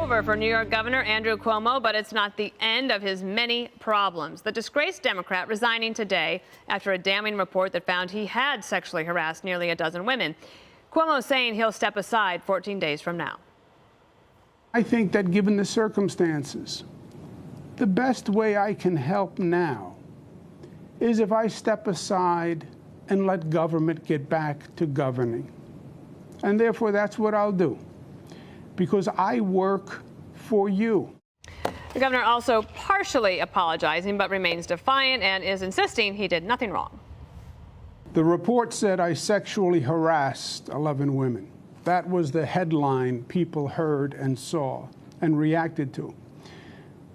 over for New York Governor Andrew Cuomo, but it's not the end of his many problems. The disgraced Democrat resigning today after a damning report that found he had sexually harassed nearly a dozen women. Cuomo saying he'll step aside 14 days from now. I think that given the circumstances, the best way I can help now is if I step aside and let government get back to governing. And therefore, that's what I'll do, because I work for you. The governor also partially apologizing, but remains defiant and is insisting he did nothing wrong. The report said I sexually harassed 11 women. That was the headline people heard and saw and reacted to.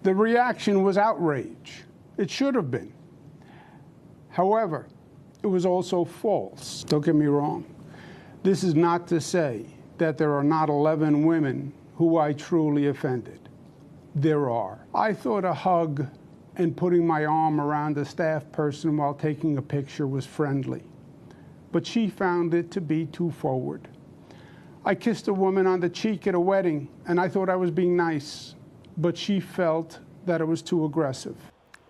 The reaction was outrage. It should have been. However, it was also false. Don't get me wrong. This is not to say that there are not 11 women who I truly offended. There are. I thought a hug and putting my arm around a staff person while taking a picture was friendly, but she found it to be too forward. I kissed a woman on the cheek at a wedding, and I thought I was being nice, but she felt that it was too aggressive.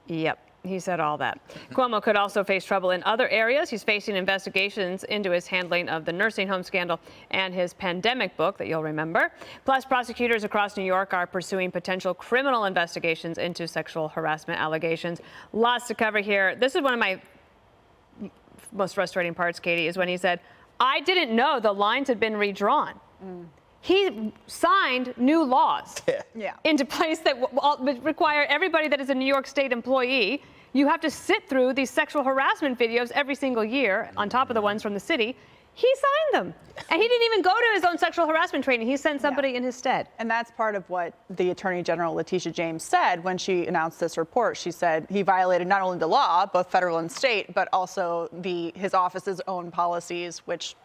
Yep. He said all that. Cuomo could also face trouble in other areas. He's facing investigations into his handling of the nursing home scandal and his pandemic book that you'll remember. Plus, prosecutors across New York are pursuing potential criminal investigations into sexual harassment allegations. Lots to cover here. This is one of my most frustrating parts, Katie, is when he said, I didn't know the lines had been redrawn. He signed new laws into place that require everybody that is a New York State employee. You have to sit through these sexual harassment videos every single year on top of the ones from the city. He signed them. And he didn't even go to his own sexual harassment training. He sent somebody in his stead. And that's part of what the Attorney General Letitia James said when she announced this report. She said he violated not only the law, both federal and state, but also his office's own policies, which,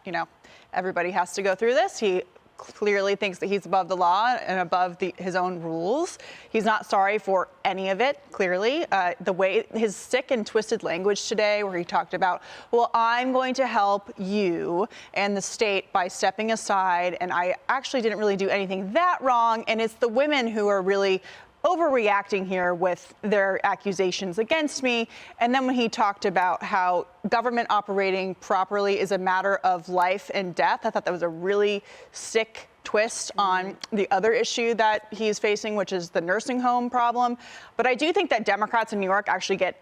everybody has to go through this. He clearly thinks that he's above the law and above his own rules. He's not sorry for any of it, clearly. The way his sick and twisted language today, where he talked about, well, I'm going to help you and the state by stepping aside, and I actually didn't really do anything that wrong, and it's the women who are really overreacting here with their accusations against me. And then when he talked about how government operating properly is a matter of life and death, I thought that was a really sick twist on the other issue that he's facing, which is the nursing home problem. But I do think that Democrats in New York actually get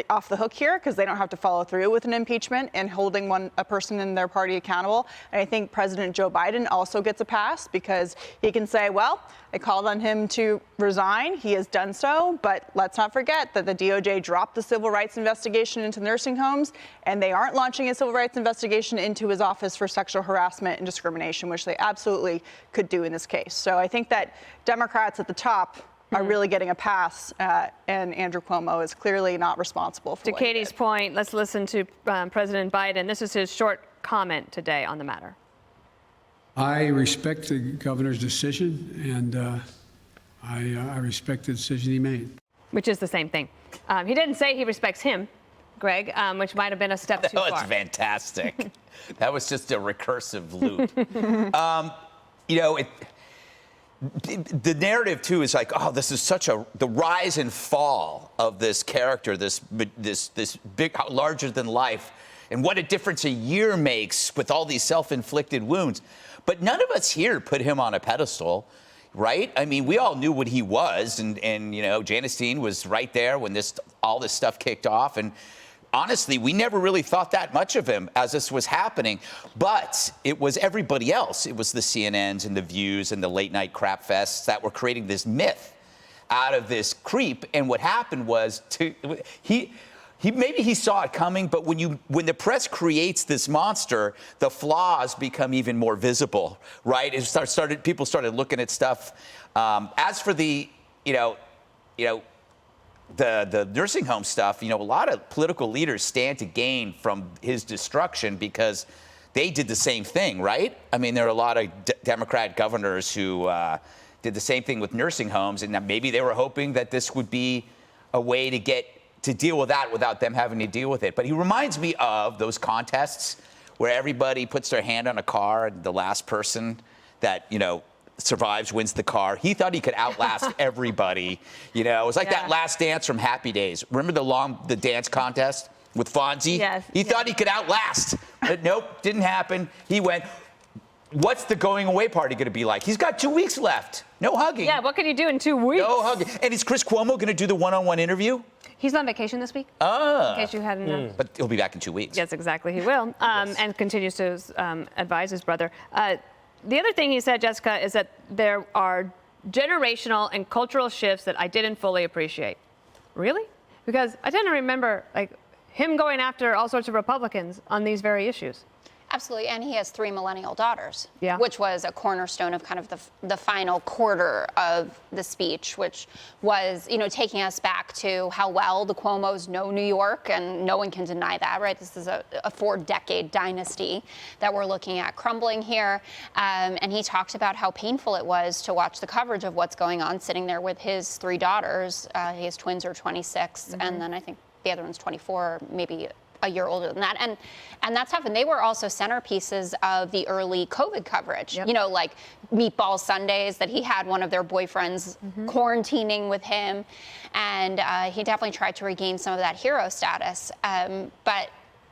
off the hook here because they don't have to follow through with an impeachment and holding a person in their party accountable. And I think President Joe Biden also gets a pass because he can say, well, I called on him to resign. He has done so. But let's not forget that the DOJ dropped the civil rights investigation into nursing homes, and they aren't launching a civil rights investigation into his office for sexual harassment and discrimination, which they absolutely could do in this case. So I think that Democrats at the top are really getting a pass, and Andrew Cuomo is clearly not responsible for To Katie's point, let's listen to President Biden. This is his short comment today on the matter. I respect the governor's decision, and I respect the decision he made. Which is the same thing. He didn't say he respects him, Greg, which might have been a step too far. That was fantastic. That was just a recursive loop. The narrative, too, is like, oh, this is the rise and fall of this character, this big, larger than life, and what a difference a year makes with all these self-inflicted wounds. But none of us here put him on a pedestal, right? I mean, we all knew what he was, and Janice Dean was right there when all this stuff kicked off, and honestly, we never really thought that much of him as this was happening, but it was everybody else. It was the CNNs and the Views and the late night crap fests that were creating this myth out of this creep. And what happened was maybe he saw it coming, but when the press creates this monster, the flaws become even more visible, right? People started looking at stuff. As for the nursing home stuff, a lot of political leaders stand to gain from his destruction because they did the same thing, right? I mean, there are a lot of Democrat governors who did the same thing with nursing homes, and maybe they were hoping that this would be a way to deal with that without them having to deal with it. But he reminds me of those contests where everybody puts their hand on a car and the last person that, survives, wins the car. He thought he could outlast everybody. You know, it was like that Last Dance from Happy Days. Remember the dance contest with Fonzie? Yes. He thought he could outlast. But nope, didn't happen. He went. What's the going away party going to be like? He's got 2 weeks left. No hugging. Yeah, what can you do in 2 weeks? No hugging. And is Chris Cuomo going to do the one-on-one interview? He's on vacation this week. Ah. In case you hadn't known. But he'll be back in 2 weeks. Yes, exactly. He will, and continues to advise his brother. The other thing he said, Jessica, is that there are generational and cultural shifts that I didn't fully appreciate. Really? Because I didn't remember like him going after all sorts of Republicans on these very issues. Absolutely, and he has 3 millennial daughters, Yeah. which was a cornerstone of kind of the final quarter of the speech, which was, you know, taking us back to how well the Cuomos know New York, and no one can deny that, right? This is a 4-decade dynasty that we're looking at crumbling here, and he talked about how painful it was to watch the coverage of what's going on, sitting there with his 3 daughters. His twins are 26, and then I think the other one's 24, maybe a year older than that, and that's tough. And they were also centerpieces of the early COVID coverage. Yep. You know, like Meatball Sundays, that he had one of their boyfriends quarantining with him, and he definitely tried to regain some of that hero status. But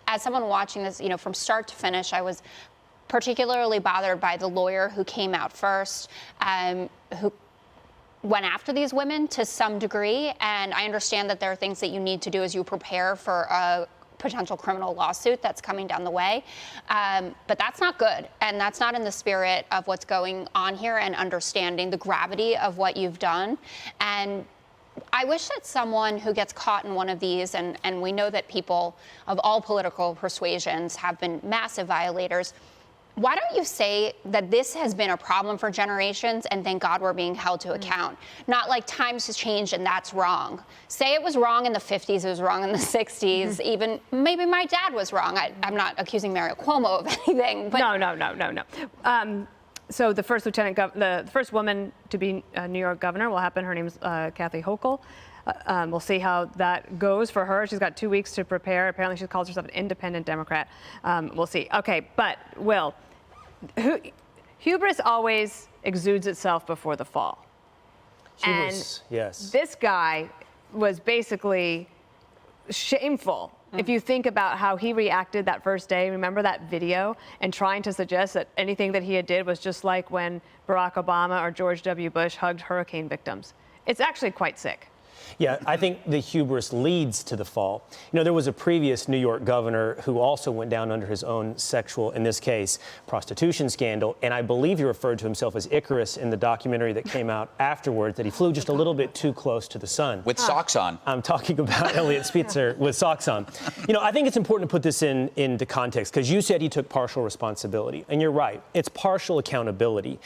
as someone watching this, you know, from start to finish, I was particularly bothered by the lawyer who came out first, who went after these women to some degree. And I understand that there are things that you need to do as you prepare for a potential criminal lawsuit that's coming down the way. But that's not good. And that's not in the spirit of what's going on here and understanding the gravity of what you've done. And I wish that someone who gets caught in one of these, and we know that people of all political persuasions have been massive violators, why don't you say that this has been a problem for generations and thank God we're being held to account? Not like times have changed and that's wrong. Say it was wrong in the 50s, it was wrong in the 60s, even maybe my dad was wrong. I'm not accusing Mario Cuomo of anything. But No. So the first the first woman to be New York governor will happen. Her name's Kathy Hochul. We'll see how that goes for her. She's got 2 weeks to prepare. Apparently she calls herself an independent Democrat. We'll see. Okay, but Will, hubris always exudes itself before the fall. Hubris, and yes. This guy was basically shameful. If you think about how he reacted that first day, remember that video, and trying to suggest that anything that he did was just like when Barack Obama or George W. Bush hugged hurricane victims. It's actually quite sick. Yeah, I think the hubris leads to the fall. You know, there was a previous New York governor who also went down under his own sexual, in this case, prostitution scandal. And I believe he referred to himself as Icarus in the documentary that came out afterwards, that he flew just a little bit too close to the sun. With socks on. I'm talking about Elliot Spitzer with socks on. You know, I think it's important to put this into context, because you said he took partial responsibility. And you're right. It's partial accountability.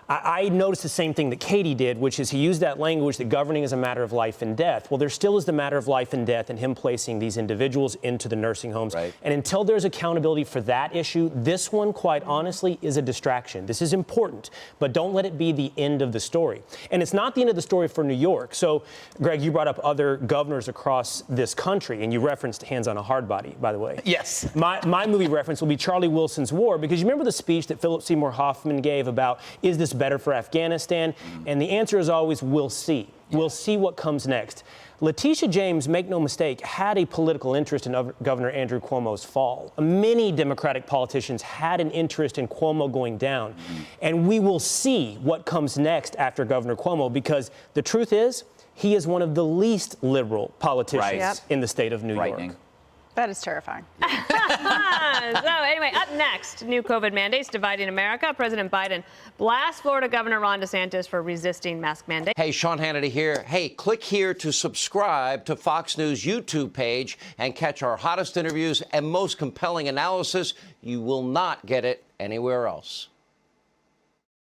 I noticed the same thing that Katie did, which is he used that language that governing is a matter of life and death. Well, there still is the matter of life and death in him placing these individuals into the nursing homes. Right. And until there's accountability for that issue, this one, quite honestly, is a distraction. This is important, but don't let it be the end of the story. And it's not the end of the story for New York. So, Greg, you brought up other governors across this country, and you referenced Hands on a Hard Body, by the way. Yes. My movie reference will be Charlie Wilson's War, because you remember the speech that Philip Seymour Hoffman gave about, is this better for Afghanistan? And the answer is always, we'll see. We'll see what comes next. Letitia James, make no mistake, had a political interest in Governor Andrew Cuomo's fall. Many Democratic politicians had an interest in Cuomo going down. And we will see what comes next after Governor Cuomo, because the truth is, he is one of the least liberal politicians in the state of New York. That is terrifying. So anyway, up next, new COVID mandates dividing America. President Biden blasts Florida Governor Ron DeSantis for resisting mask mandates. Hey, Sean Hannity here. Hey, click here to subscribe to Fox News YouTube page and catch our hottest interviews and most compelling analysis. You will not get it anywhere else.